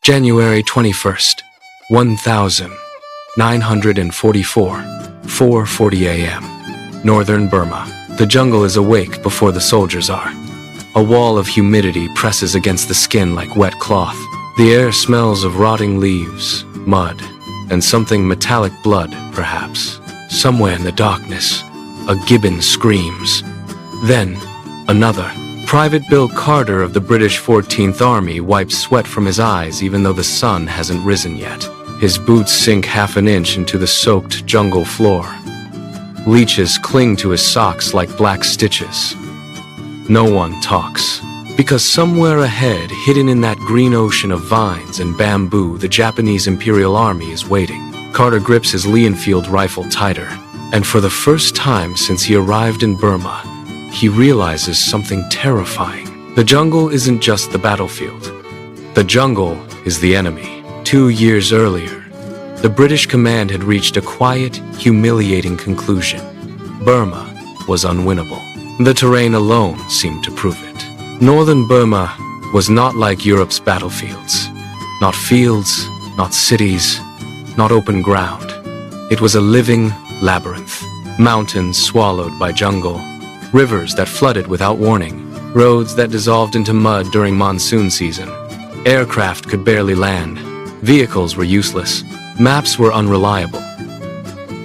January 21st, 1944, 4:40 a.m. Northern Burma. The jungle is awake before the soldiers are. A wall of humidity presses against the skin like wet cloth. The air smells of rotting leaves, mud, and something metallic blood, perhaps. Somewhere in the darkness, a gibbon screams. Then, another. Private Bill Carter of the British 14th Army wipes sweat from his eyes even though the sun hasn't risen yet. His boots sink half an inch into the soaked jungle floor. Leeches cling to his socks like black stitches. No one talks, because somewhere ahead, hidden in that green ocean of vines and bamboo, the Japanese Imperial Army is waiting. Carter grips his Lee-Enfield rifle tighter, and for the first time since he arrived in Burma, he realizes something terrifying. The jungle isn't just the battlefield. The jungle is the enemy. 2 years earlier, the British command had reached a quiet, humiliating conclusion. Burma was unwinnable. The terrain alone seemed to prove it. Northern Burma was not like Europe's battlefields. Not fields, not cities, not open ground. It was a living labyrinth. Mountains swallowed by jungle, rivers that flooded without warning, roads that dissolved into mud during monsoon season. Aircraft could barely land. Vehicles were useless. Maps were unreliable.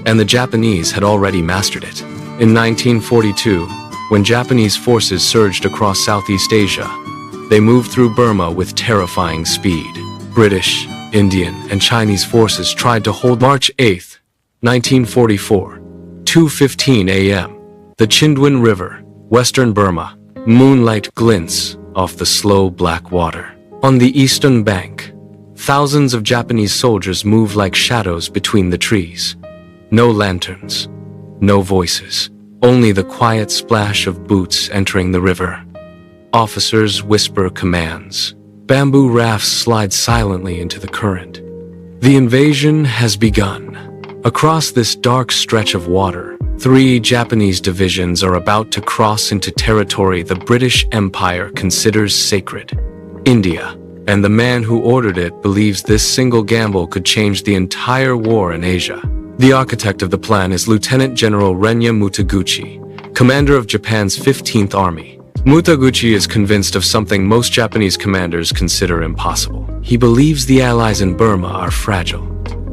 And the Japanese had already mastered it. In 1942, when Japanese forces surged across Southeast Asia, they moved through Burma with terrifying speed. British, Indian, and Chinese forces tried to hold March 8, 1944, 2:15 a.m. The Chindwin River, western Burma. Moonlight glints off the slow black water. On the eastern bank, thousands of Japanese soldiers move like shadows between the trees. No lanterns, no voices, only the quiet splash of boots entering the river. Officers whisper commands. Bamboo rafts slide silently into the current. The invasion has begun. Across this dark stretch of water, 3 Japanese divisions are about to cross into territory the British Empire considers sacred. India, and the man who ordered it believes this single gamble could change the entire war in Asia. The architect of the plan is Lieutenant General Renya Mutaguchi, commander of Japan's 15th Army. Mutaguchi is convinced of something most Japanese commanders consider impossible. He believes the allies in Burma are fragile,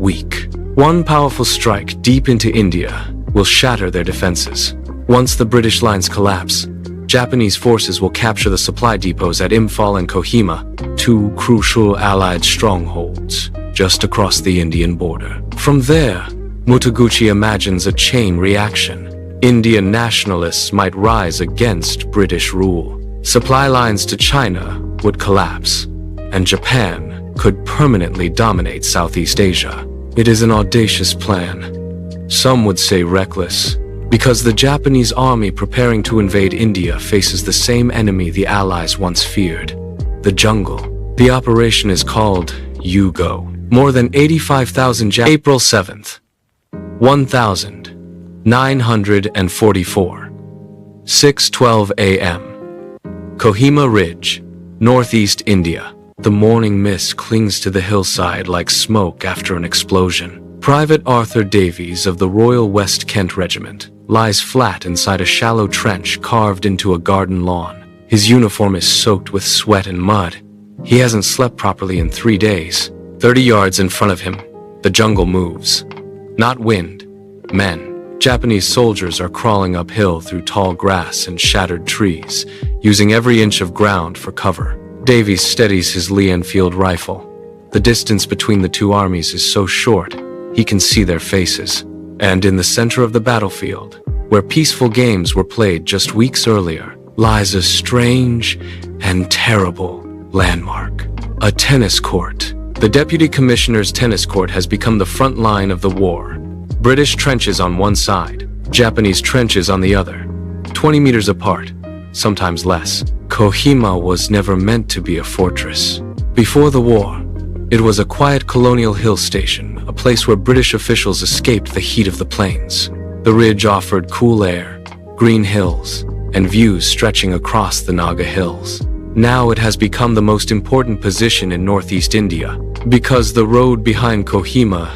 weak. One powerful strike deep into India will shatter their defenses. Once the British lines collapse, Japanese forces will capture the supply depots at Imphal and Kohima, 2 crucial Allied strongholds just across the Indian border. From there, Mutaguchi imagines a chain reaction. Indian nationalists might rise against British rule. Supply lines to China would collapse, and Japan could permanently dominate Southeast Asia. It is an audacious plan. Some would say reckless, because the Japanese army preparing to invade India faces the same enemy the Allies once feared, the jungle. The operation is called Yugo. More than 85,000 April 7th, 1944, 6:12 a.m. Kohima Ridge, northeast India. The morning mist clings to the hillside like smoke after an explosion. Private Arthur Davies of the Royal West Kent Regiment lies flat inside a shallow trench carved into a garden lawn. His uniform is soaked with sweat and mud. He hasn't slept properly in 3 days. 30 yards in front of him, the jungle moves. Not wind, men. Japanese soldiers are crawling uphill through tall grass and shattered trees, using every inch of ground for cover. Davies steadies his Lee-Enfield rifle. The distance between the 2 armies is so short, he can see their faces. And in the center of the battlefield, where peaceful games were played just weeks earlier, lies a strange and terrible landmark. A tennis court. The Deputy Commissioner's tennis court has become the front line of the war. British trenches on one side, Japanese trenches on the other, 20 meters apart, sometimes less. Kohima was never meant to be a fortress. Before the war, it was a quiet colonial hill station, a place where British officials escaped the heat of the plains. The ridge offered cool air, green hills, and views stretching across the Naga Hills. Now it has become the most important position in northeast India, because the road behind Kohima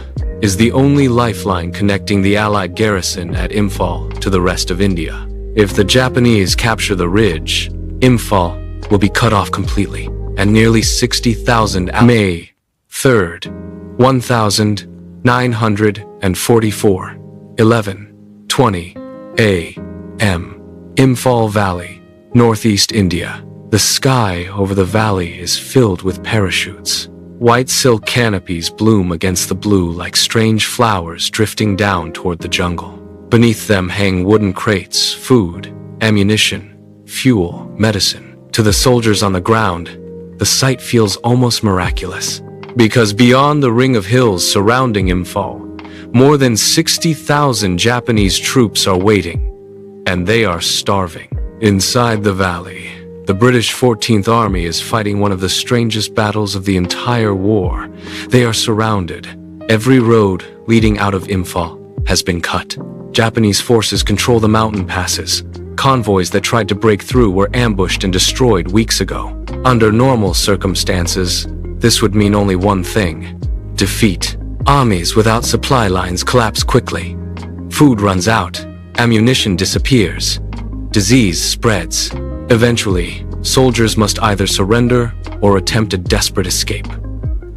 is the only lifeline connecting the Allied garrison at Imphal to the rest of India. If the Japanese capture the ridge, Imphal will be cut off completely, and nearly 60,000 May 3rd, 1944, 11:20 a.m. Imphal Valley, northeast India. The sky over the valley is filled with parachutes. White silk canopies bloom against the blue like strange flowers drifting down toward the jungle. Beneath them hang wooden crates, food, ammunition, fuel, medicine. To the soldiers on the ground, the sight feels almost miraculous. Because beyond the ring of hills surrounding Imphal, more than 60,000 Japanese troops are waiting, and they are starving. Inside the valley, the British 14th Army is fighting one of the strangest battles of the entire war. They are surrounded. Every road leading out of Imphal has been cut. Japanese forces control the mountain passes. Convoys that tried to break through were ambushed and destroyed weeks ago. Under normal circumstances, this would mean only one thing: defeat. Armies without supply lines collapse quickly. Food runs out. Ammunition disappears. Disease spreads. Eventually, soldiers must either surrender or attempt a desperate escape.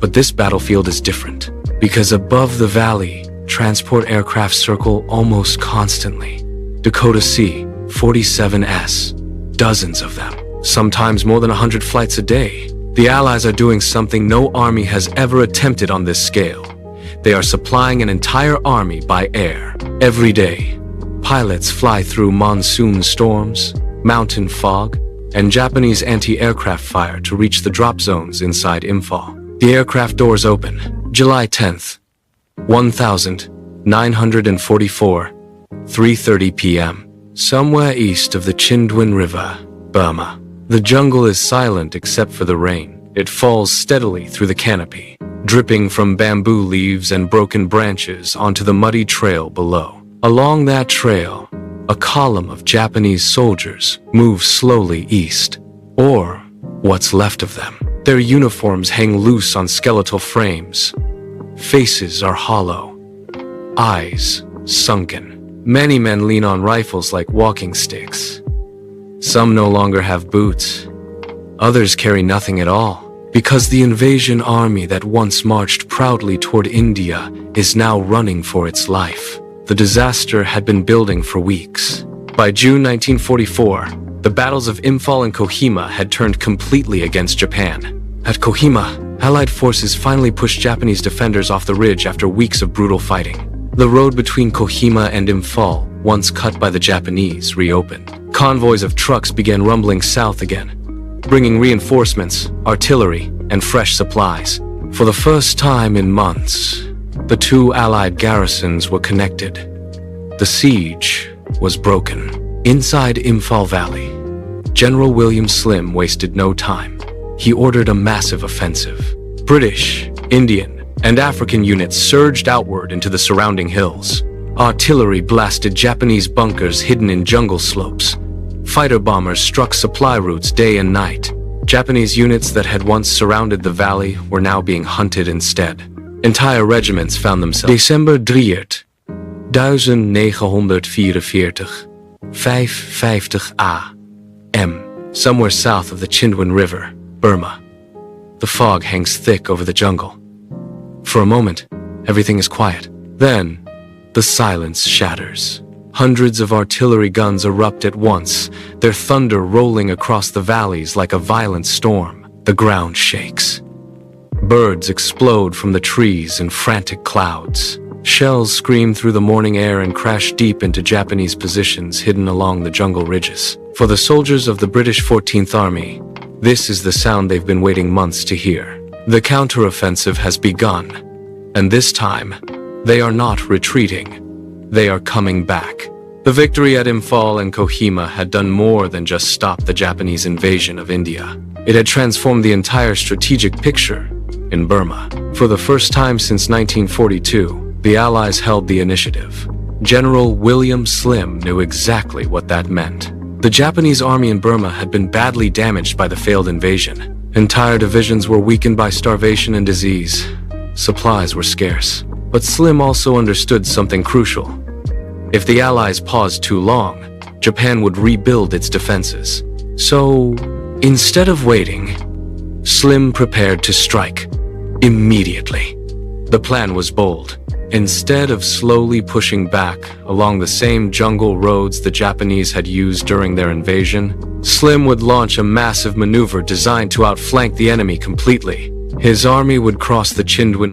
But this battlefield is different, because above the valley, transport aircraft circle almost constantly. Dakota C-47S, dozens of them, sometimes more than 100 flights a day. The Allies are doing something no army has ever attempted on this scale. They are supplying an entire army by air. Every day, pilots fly through monsoon storms, mountain fog, and Japanese anti-aircraft fire to reach the drop zones inside Imphal. The aircraft doors open, July 10th, 1944, 3:30 p.m., somewhere east of the Chindwin River, Burma. The jungle is silent except for the rain. It falls steadily through the canopy, dripping from bamboo leaves and broken branches onto the muddy trail below. Along that trail, a column of Japanese soldiers moves slowly east, or what's left of them. Their uniforms hang loose on skeletal frames. Faces are hollow, eyes sunken. Many men lean on rifles like walking sticks. Some no longer have boots. Others carry nothing at all, because the invasion army that once marched proudly toward India is now running for its life. The disaster had been building for weeks. By June 1944, the battles of Imphal and Kohima had turned completely against Japan. At Kohima, Allied forces finally pushed Japanese defenders off the ridge after weeks of brutal fighting. The road between Kohima and Imphal, once cut by the Japanese, reopened. Convoys of trucks began rumbling south again, bringing reinforcements, artillery, and fresh supplies. For the first time in months, the two Allied garrisons were connected. The siege was broken. Inside Imphal Valley, General William Slim wasted no time. He ordered a massive offensive. British, Indian, and African units surged outward into the surrounding hills. Artillery blasted Japanese bunkers hidden in jungle slopes. Fighter bombers struck supply routes day and night. Japanese units that had once surrounded the valley were now being hunted instead. Entire regiments found themselves. December 3, 1944, 5:50 a.m., somewhere south of the Chindwin River, Burma. The fog hangs thick over the jungle. For a moment, everything is quiet. Then, the silence shatters. Hundreds of artillery guns erupt at once, their thunder rolling across the valleys like a violent storm. The ground shakes. Birds explode from the trees in frantic clouds. Shells scream through the morning air and crash deep into Japanese positions hidden along the jungle ridges. For the soldiers of the British 14th Army, this is the sound they've been waiting months to hear. The counteroffensive has begun, and this time, they are not retreating. They are coming back. The victory at Imphal and Kohima had done more than just stop the Japanese invasion of India. It had transformed the entire strategic picture in Burma. For the first time since 1942, the Allies held the initiative. General William Slim knew exactly what that meant. The Japanese army in Burma had been badly damaged by the failed invasion. Entire divisions were weakened by starvation and disease. Supplies were scarce. But Slim also understood something crucial. If the Allies paused too long, Japan would rebuild its defenses. So, instead of waiting, Slim prepared to strike immediately. The plan was bold. Instead of slowly pushing back along the same jungle roads the Japanese had used during their invasion, Slim would launch a massive maneuver designed to outflank the enemy completely. His army would cross the Chindwin